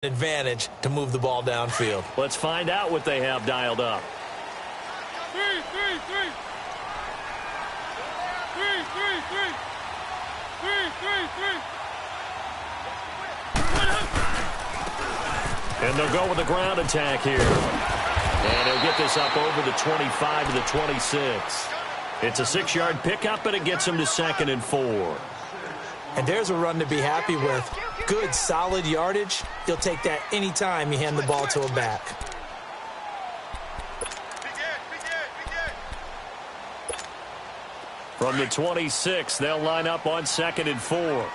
advantage to move the ball downfield. Let's find out what they have dialed up. And they'll go with the ground attack here. And he'll get this up over the 25 to the 26. It's a 6-yard pickup, and it gets him to 2nd and 4. And there's a run to be happy with. Good, solid yardage. He'll take that anytime you hand the ball to a back. From the 26, they'll line up on 2nd and 4.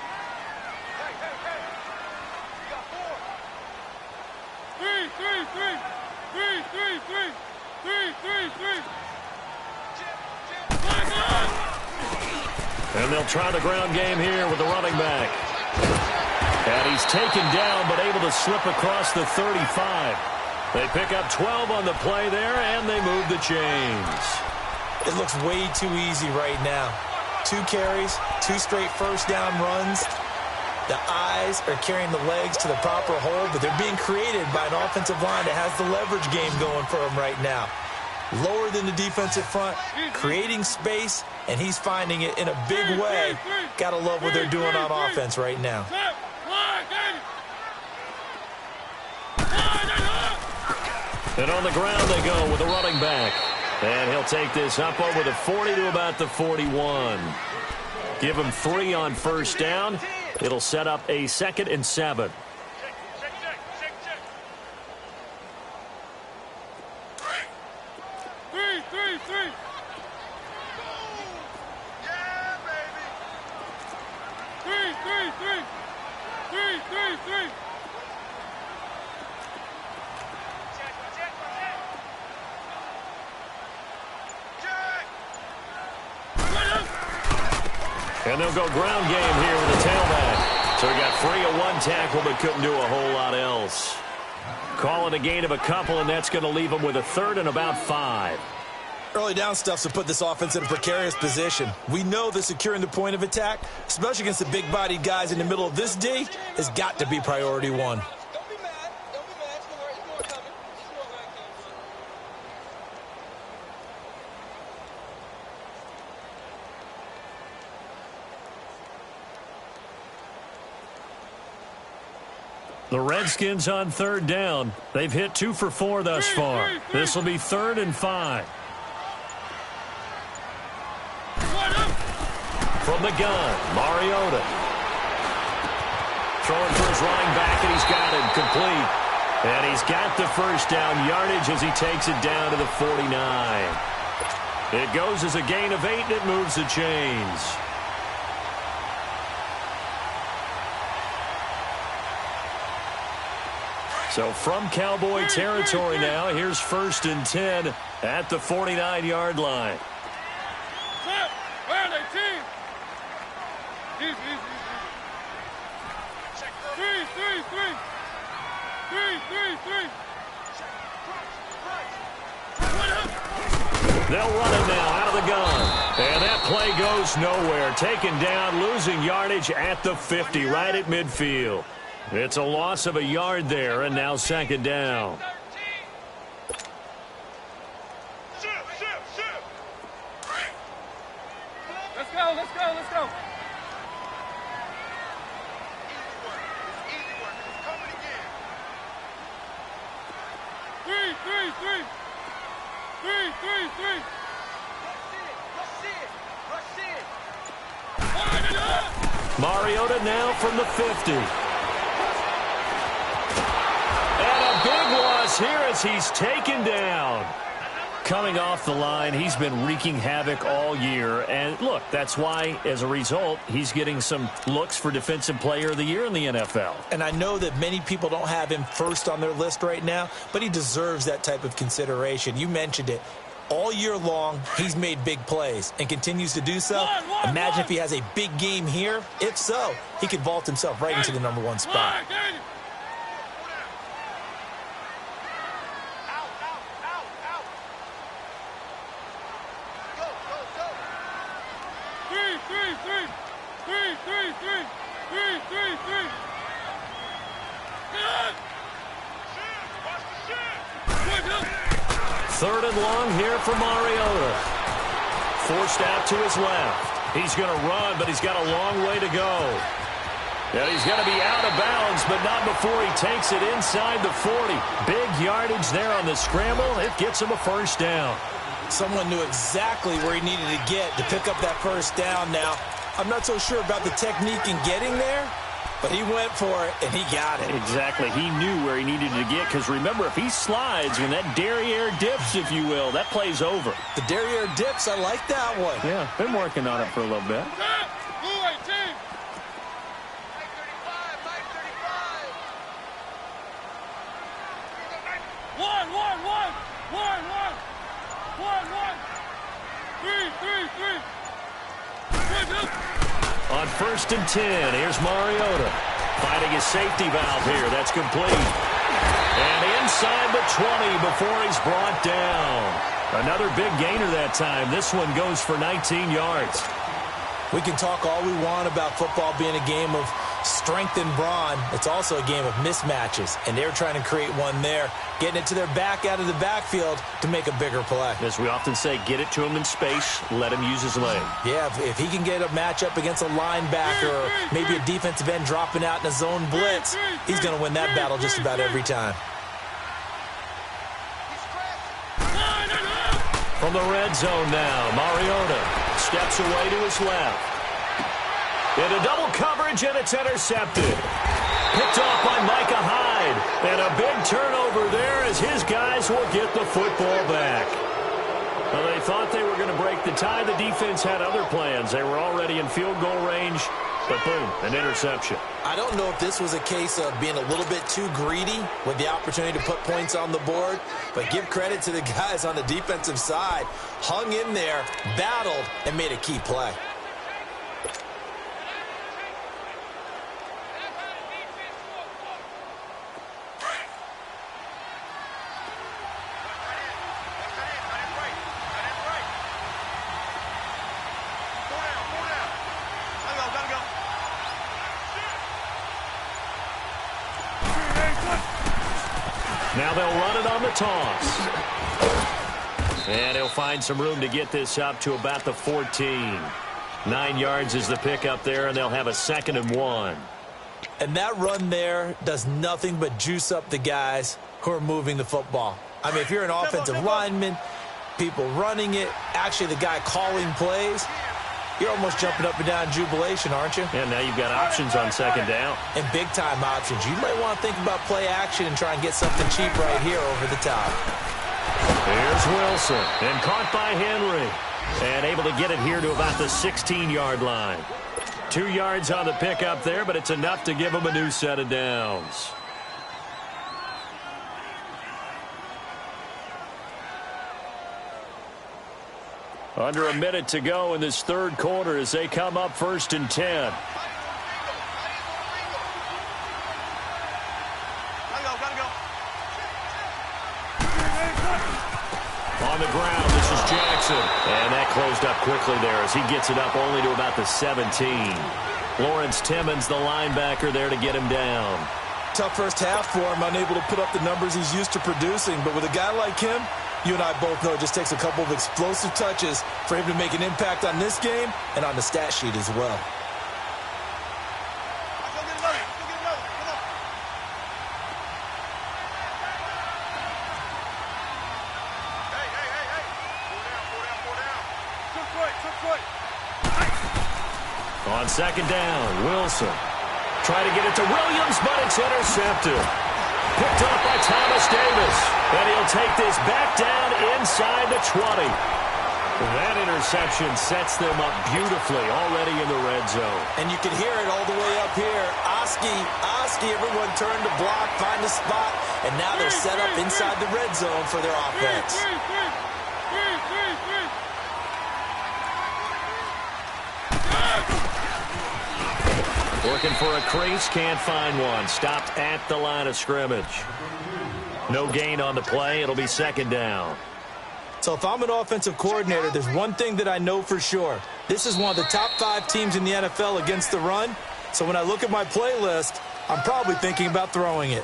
And they'll try the ground game here with the running back. And he's taken down, but able to slip across the 35. They pick up 12 on the play there, and they move the chains. It looks way too easy right now. 2 carries, 2 straight first down runs. The eyes are carrying the legs to the proper hole, but they're being created by an offensive line that has the leverage game going for them right now. Lower than the defensive front, creating space, and he's finding it in a big way. Gotta love what they're doing on offense right now. And on the ground they go with the running back. And he'll take this up over the 40 to about the 41. Give him 3 on first down. It'll set up a 2nd and 7. And they'll go ground game here with the tailback. So he got free of 1 tackle, but couldn't do a whole lot else. Call it a gain of a couple, and that's going to leave him with a 3rd and about 5. Early down stuff's to put this offense in a precarious position. We know that securing the point of attack, especially against the big-bodied guys in the middle of this D, has got to be priority 1. The Redskins on 3rd down. They've hit 2 for 4 thus far. This will be 3rd and 5. From the gun, Mariota. Throwing for his running back, and he's got it complete. And he's got the first down yardage as he takes it down to the 49. It goes as a gain of 8, and it moves the chains. So from Cowboy territory now, here's 1st and 10 at the 49-yard line. They'll run it now out of the gun. And that play goes nowhere. Taken down, losing yardage at the 50, right at midfield. It's a loss of a yard there, and now 2nd down. Let's go, let's go, let's go. Mariota now from the 50. Big loss here as he's taken down. Coming off the line, he's been wreaking havoc all year. And look, that's why, as a result, he's getting some looks for Defensive Player of the Year in the NFL. And I know that many people don't have him first on their list right now, but he deserves that type of consideration. You mentioned it. All year long, he's made big plays and continues to do so. Imagine if he has a big game here. If so, he could vault himself right into the #1 spot. Third and long here for Mariota. Forced out to his left. He's going to run, but he's got a long way to go. And he's going to be out of bounds, but not before he takes it inside the 40. Big yardage there on the scramble. It gets him a first down. Someone knew exactly where he needed to get to pick up that first down now. I'm not so sure about the technique in getting there, but he went for it, and he got it. Exactly. He knew where he needed to get, because remember, if he slides, when that derriere dips, if you will, that play's over. The derriere dips, I like that one. Yeah, been working on it for a little bit. On 1st and 10, here's Mariota. Finding his safety valve here. That's complete. And inside the 20 before he's brought down. Another big gainer that time. This one goes for 19 yards. We can talk all we want about football being a game of strength and brawn. It's also a game of mismatches, and they're trying to create one there, getting it to their back out of the backfield to make a bigger play. As we often say, get it to him in space, let him use his leg. Yeah, if he can get a matchup against a linebacker or maybe a defensive end dropping out in a zone blitz, he's going to win that battle just about every time. From the red zone now, Mariota steps away to his left. Into double coverage, and it's intercepted. Picked off by Micah Hyde. And a big turnover there as his guys will get the football back. Well, they thought they were going to break the tie. The defense had other plans. They were already in field goal range. But boom, an interception. I don't know if this was a case of being a little bit too greedy with the opportunity to put points on the board, but give credit to the guys on the defensive side. Hung in there, battled, and made a key play. Now they'll run it on the toss. And he'll find some room to get this up to about the 14. 9 yards is the pickup there, and they'll have a 2nd and 1. And that run there does nothing but juice up the guys who are moving the football. I mean, if you're an offensive lineman, people running it, actually the guy calling plays, you're almost jumping up and down in jubilation, aren't you? And now you've got options on 2nd down. And big-time options. You might want to think about play action and try and get something cheap right here over the top. Here's Wilson, and caught by Henry. And able to get it here to about the 16-yard line. 2 yards on the pickup there, but it's enough to give him a new set of downs. Under a minute to go in this third quarter as they come up 1st and 10. On the ground, this is Jackson. And that closed up quickly there as he gets it up only to about the 17. Lawrence Timmons, the linebacker, there to get him down. Tough first half for him, unable to put up the numbers he's used to producing. But with a guy like him, you and I both know it just takes a couple of explosive touches for him to make an impact on this game and on the stat sheet as well. On 2nd down, Wilson. Try to get it to Williams, but it's intercepted. Picked up by Thomas Davis. And he'll take this back down inside the 20. That interception sets them up beautifully already in the red zone. And you can hear it all the way up here. Oski, everyone turned to block, find a spot, and now they're set up inside the red zone for their offense. Looking for a crease, can't find one. Stopped at the line of scrimmage. No gain on the play. It'll be 2nd down. So if I'm an offensive coordinator, there's one thing that I know for sure. This is one of the top 5 teams in the NFL against the run. So when I look at my playlist, I'm probably thinking about throwing it.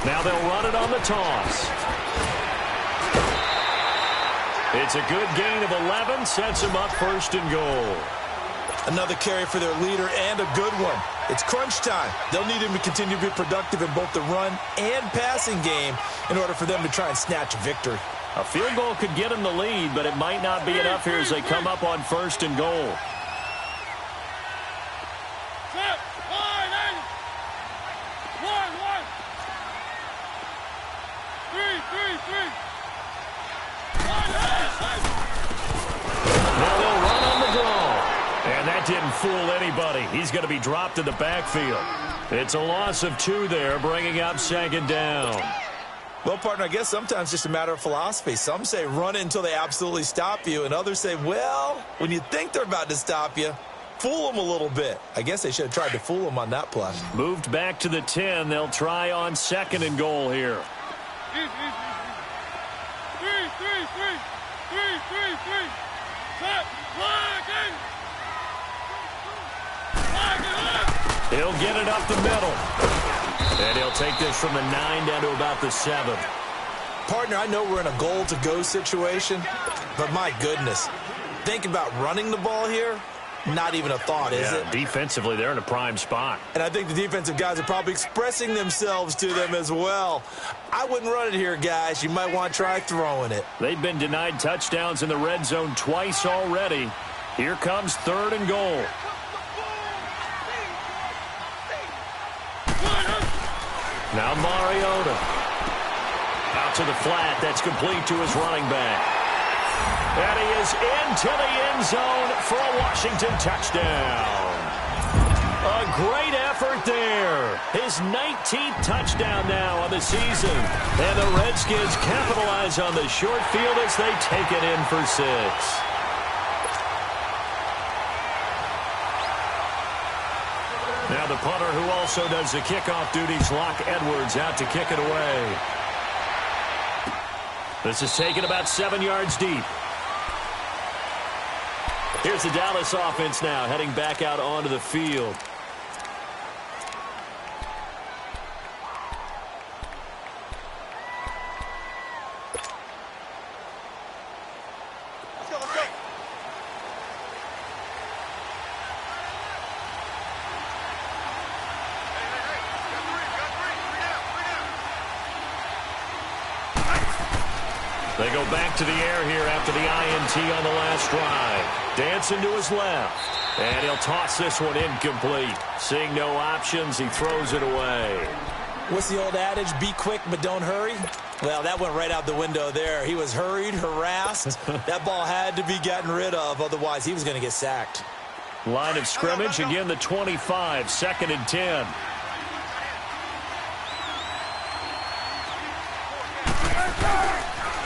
Now they'll run it on the toss. It's a good gain of 11, sets them up first and goal. Another carry for their leader and a good one. It's crunch time. They'll need him to continue to be productive in both the run and passing game in order for them to try and snatch a victory. A field goal could get them the lead, but it might not be enough here as they come up on first and goal. Now they'll run on the draw. And that didn't fool anybody. He's going to be dropped in the backfield. It's a loss of 2 there, bringing up second down. Well, partner, I guess sometimes it's just a matter of philosophy. Some say run it until they absolutely stop you, and others say, well, when you think they're about to stop you, fool them a little bit. I guess they should have tried to fool them on that play. Moved back to the 10. They'll try on second and goal here. He'll get it up the middle. And he'll take this from the 9 down to about the 7. Partner, I know we're in a goal-to-go situation, but my goodness, think about running the ball here. Not even a thought, is it? Defensively, they're in a prime spot. And I think the defensive guys are probably expressing themselves to them as well. I wouldn't run it here, guys. You might want to try throwing it. They've been denied touchdowns in the red zone twice already. Here comes third and goal. Now Mariota. Out to the flat. That's complete to his running back. And he is into the end zone for a Washington touchdown. A great effort there. His 19th touchdown now on the season. And the Redskins capitalize on the short field as they take it in for 6. Now the punter who also does the kickoff duties, Locke Edwards, out to kick it away. This is taken about 7 yards deep. Here's the Dallas offense now, heading back out onto the field. They go back to the air here after the INT on the last drive. Dancing to his left. And he'll toss this one incomplete. Seeing no options, he throws it away. What's the old adage? Be quick, but don't hurry? Well, that went right out the window there. He was hurried, harassed. That ball had to be gotten rid of. Otherwise, he was going to get sacked. Line of scrimmage, again the 25, 2nd and 10.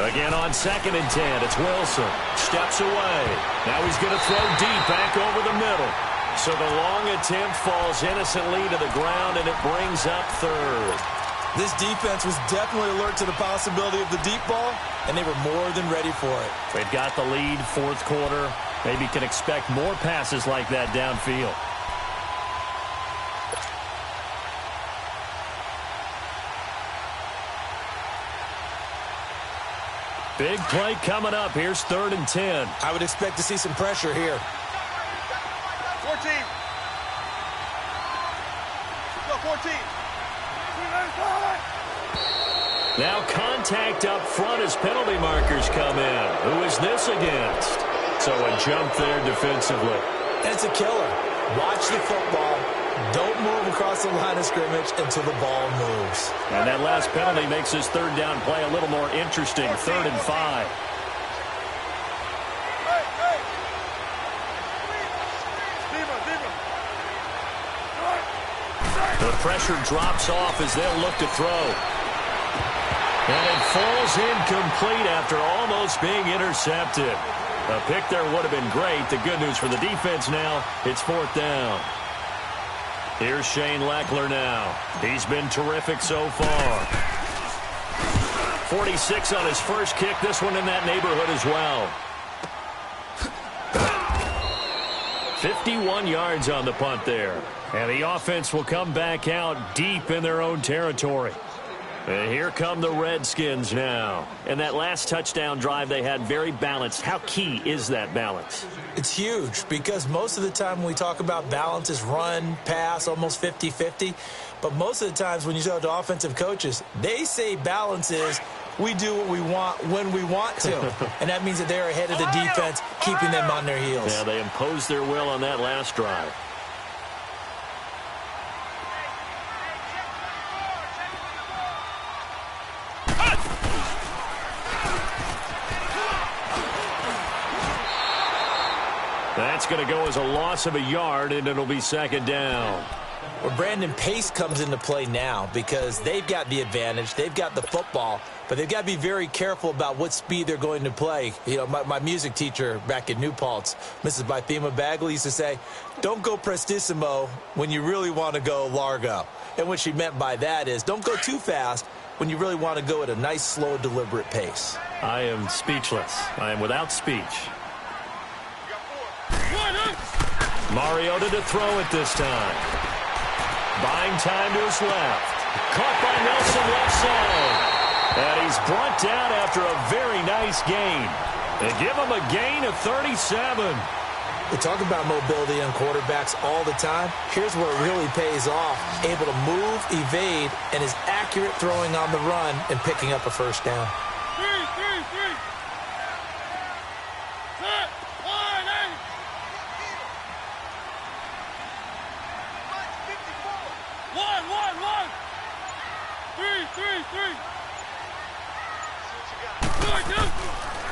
Again on 2nd and 10, it's Wilson. Steps away. Now he's going to throw deep back over the middle. So the long attempt falls innocently to the ground, and it brings up third. This defense was definitely alert to the possibility of the deep ball, and they were more than ready for it. They've got the lead, 4th quarter. Maybe can expect more passes like that downfield. Big play coming up. Here's 3rd and 10. I would expect to see some pressure here. 14. Go, 14. Now contact up front as penalty markers come in. Who is this against? So a jump there defensively. That's a killer. Watch the football. Don't move across the line of scrimmage until the ball moves. And that last penalty makes this 3rd down play a little more interesting. 3rd and 5. The pressure drops off as they'll look to throw. And it falls incomplete after almost being intercepted. A pick there would have been great. The good news for the defense now, it's 4th down. Here's Shane Leckler now. He's been terrific so far. 46 on his first kick. This one in that neighborhood as well. 51 yards on the punt there. And the offense will come back out deep in their own territory. And here come the Redskins now. And that last touchdown drive they had, very balanced. How key is that balance? It's huge because most of the time when we talk about balance is run, pass, almost 50-50. But most of the times when you talk to offensive coaches, they say balance is we do what we want when we want to. And that means that they're ahead of the defense, keeping them on their heels. Yeah, they imposed their will on that last drive. That's going to go as a loss of a yard, and it'll be second down. Well, Brandon, pace comes into play now because they've got the advantage. They've got the football, but they've got to be very careful about what speed they're going to play. You know, my music teacher back in New Paltz, Mrs. Bythema Bagley, used to say, don't go prestissimo when you really want to go largo. And what she meant by that is don't go too fast when you really want to go at a nice, slow, deliberate pace. I am speechless. I am without speech. Mariota to throw it this time. Buying time to his left. Caught by Nelson left side. And he's brought down after a very nice gain. They give him a gain of 37. We talk about mobility on quarterbacks all the time. Here's where it really pays off. Able to move, evade, and is accurate throwing on the run and picking up a first down.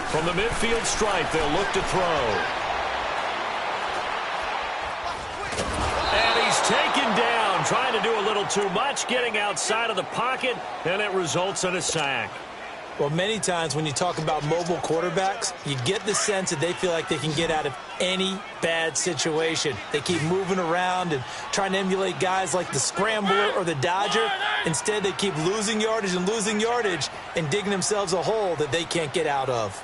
From the midfield stripe, they'll look to throw. And he's taken down, trying to do a little too much, getting outside of the pocket, and it results in a sack. Well, many times when you talk about mobile quarterbacks, you get the sense that they feel like they can get out of any bad situation. They keep moving around and trying to emulate guys like the Scrambler or the Dodger. Instead, they keep losing yardage and digging themselves a hole that they can't get out of.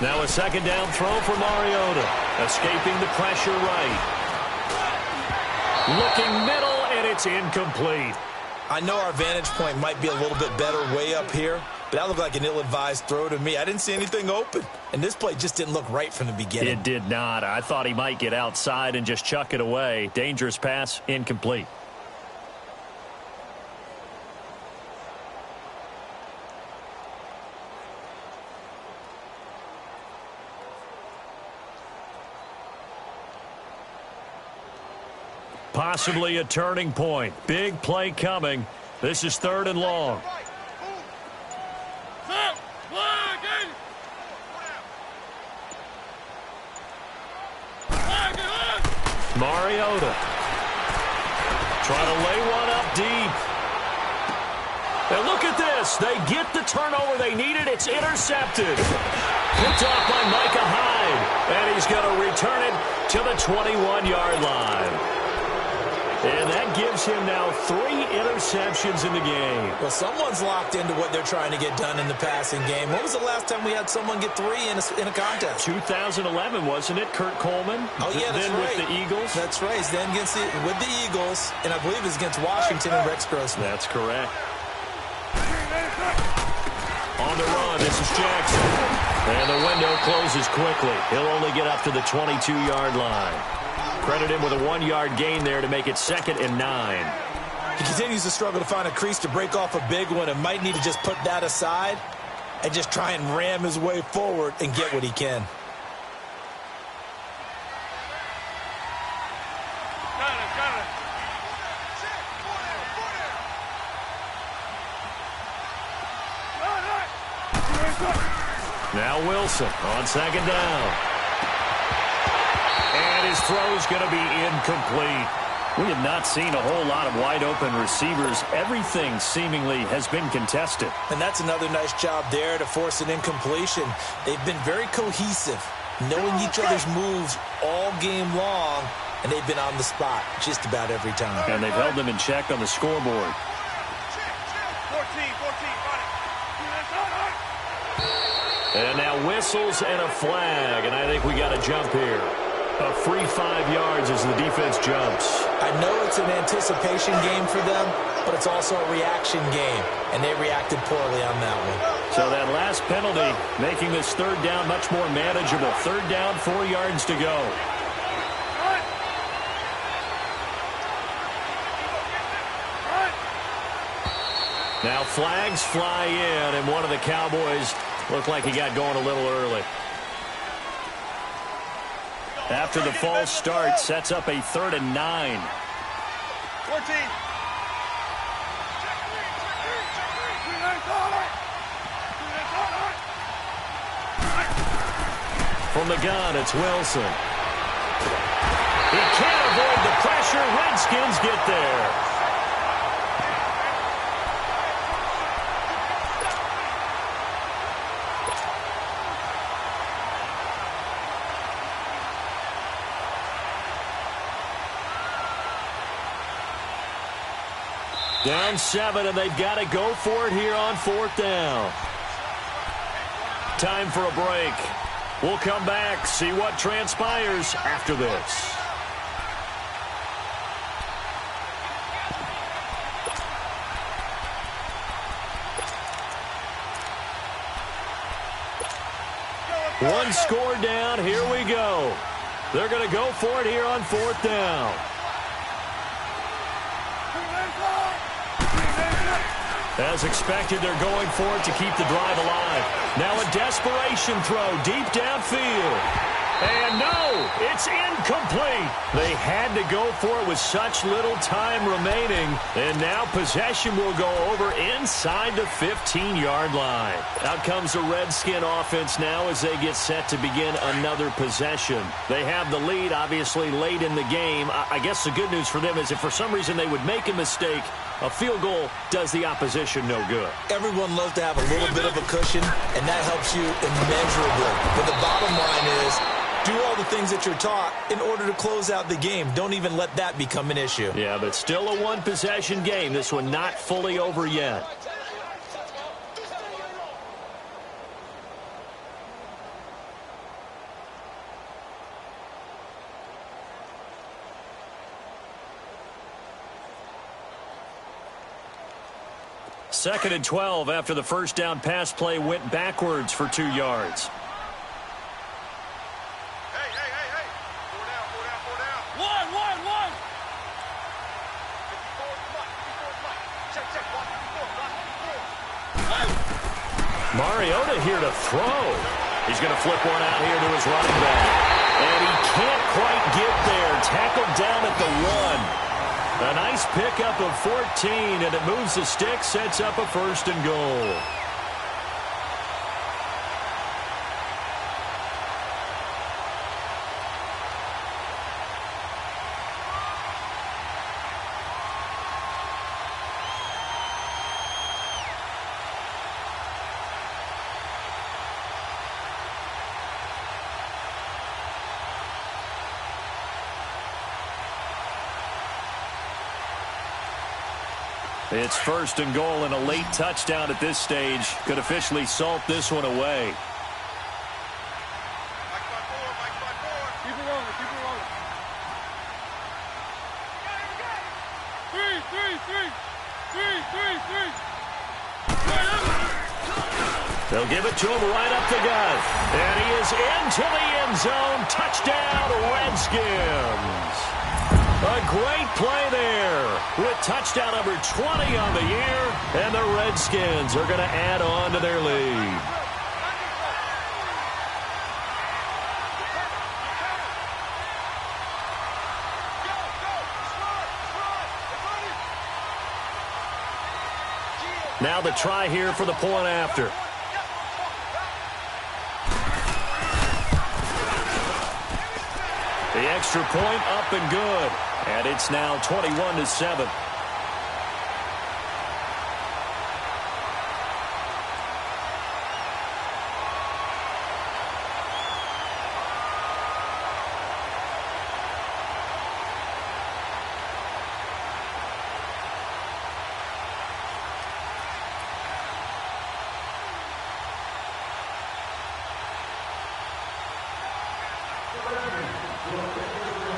Now a second down throw for Mariota. Escaping the pressure right. Looking middle, and it's incomplete. I know our vantage point might be a little bit better way up here, but that looked like an ill-advised throw to me. I didn't see anything open, and this play just didn't look right from the beginning. It did not. I thought he might get outside and just chuck it away. Dangerous pass, incomplete. Possibly a turning point. Big play coming. This is 3rd and long. Mariota trying to lay one up deep. And look at this. They get the turnover they needed. It's intercepted. Picked off by Micah Hyde. And he's going to return it to the 21-yard line. And that gives him now 3 interceptions in the game. Well, someone's locked into what they're trying to get done in the passing game. When was the last time we had someone get 3 in a contest? 2011, wasn't it? Kurt Coleman? Oh, yeah, that's then right. With the Eagles? That's right. Then with the Eagles, and I believe it's against Washington and Rex Grossman. That's correct. On the run, this is Jackson. And the window closes quickly. He'll only get up to the 22-yard line. Credit him with a 1-yard gain there to make it 2nd and 9. He continues to struggle to find a crease to break off a big one and might need to just put that aside and just try and ram his way forward and get what he can. Now Wilson on 2nd down. And his throw's going to be incomplete. We have not seen a whole lot of wide-open receivers. Everything seemingly has been contested. And that's another nice job there to force an incompletion. They've been very cohesive, knowing each other's moves all game long, and they've been on the spot just about every time. And they've held them in check on the scoreboard. 14, got it. And now whistles and a flag, and I think we got a jump here. A free 5 yards as the defense jumps. I know it's an anticipation game for them, but it's also a reaction game, and they reacted poorly on that one. So that last penalty making this third down much more manageable. Third down, 4 yards to go. Now flags fly in, and one of the Cowboys looked like he got going a little early. After the false start, sets up a 3rd and 9. 14. From the gun, it's Wilson. He can't avoid the pressure. Redskins get there. Down 7, and they've got to go for it here on 4th down. Time for a break. We'll come back, see what transpires after this. One score down, here we go. They're going to go for it here on 4th down. As expected, they're going for it to keep the drive alive. Now a desperation throw deep downfield. And no, it's incomplete. They had to go for it with such little time remaining. And now possession will go over inside the 15-yard line. Out comes the Redskin offense now as they get set to begin another possession. They have the lead, obviously, late in the game. I guess the good news for them is if for some reason they would make a mistake, a field goal does the opposition no good. Everyone loves to have a little bit of a cushion, and that helps you immeasurably. But the bottom line is, do all the things that you're taught in order to close out the game. Don't even let that become an issue. Yeah, but still a one-possession game. This one not fully over yet. Second and 12 after the first down pass play went backwards for 2 yards. Mariota here to throw. He's going to flip one out here to his running back. And he can't quite get there. Tackled down at the 1. A nice pickup of 14, and it moves the stick, sets up a 1st and goal. It's 1st and goal, and a late touchdown at this stage could officially salt this one away. Keep it rolling, keep it rolling. Three. They'll give it to him right up the gut. And he is into the end zone. Touchdown, Redskins. A great play there with touchdown number 20 on the year, and the Redskins are going to add on to their lead. Now the try here for the point after. The extra point up and good. And it's now 21-7.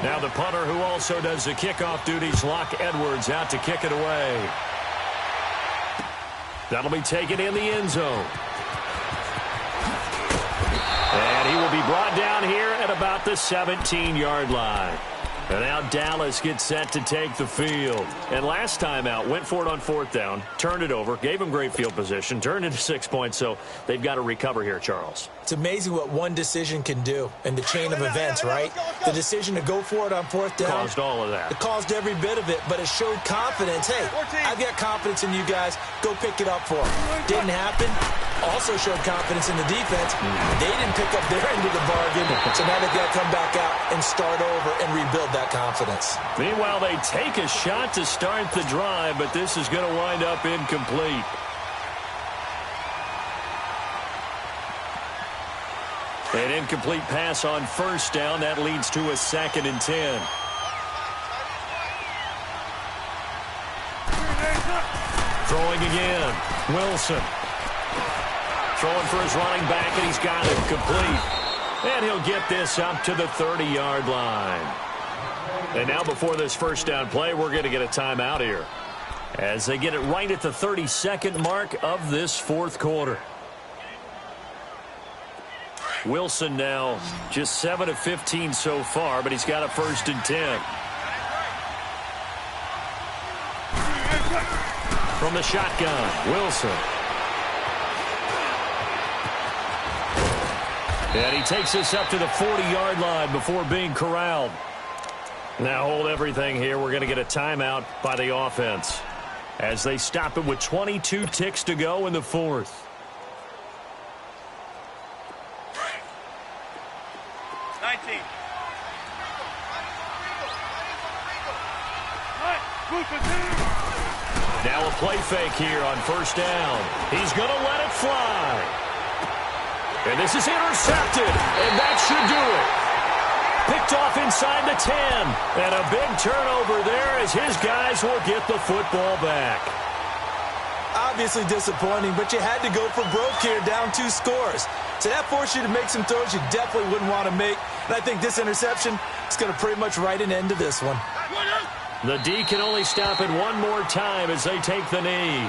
Now the punter who also does the kickoff duties, Locke Edwards, out to kick it away. That'll be taken in the end zone. And he will be brought down here at about the 17-yard line. And now Dallas gets set to take the field. And last time out, went for it on fourth down, turned it over, gave him great field position, turned into 6 points, so they've got to recover here, Charles. It's amazing what one decision can do in the chain of events, right? The decision to go for it on fourth down. Caused all of that. It caused every bit of it, but it showed confidence. Hey, I've got confidence in you guys. Go pick it up for them. Didn't happen. Also showed confidence in the defense. They didn't pick up their end of the bargain, so now they've got to come back out and start over and rebuild that confidence. Meanwhile, they take a shot to start the drive, but this is going to wind up incomplete. An incomplete pass on first down. That leads to a 2nd and 10. Throwing again. Wilson. Throwing for his running back, and he's got it complete. And he'll get this up to the 30-yard line. And now before this first down play, we're going to get a timeout here as they get it right at the 32nd mark of this fourth quarter. Wilson now just 7 of 15 so far, but he's got a 1st and 10. From the shotgun, Wilson. And he takes this up to the 40-yard line before being corralled. Now hold everything here. We're going to get a timeout by the offense as they stop it with 22 ticks to go in the fourth. 19. Now a play fake here on first down. He's going to let it fly. And this is intercepted, and that should do it. Picked off inside the 10. And a big turnover there as his guys will get the football back. Obviously disappointing, but you had to go for broke here, down 2 scores. So that forced you to make some throws you definitely wouldn't want to make. And I think this interception is going to pretty much write an end to this one. The D can only stop it one more time as they take the knee.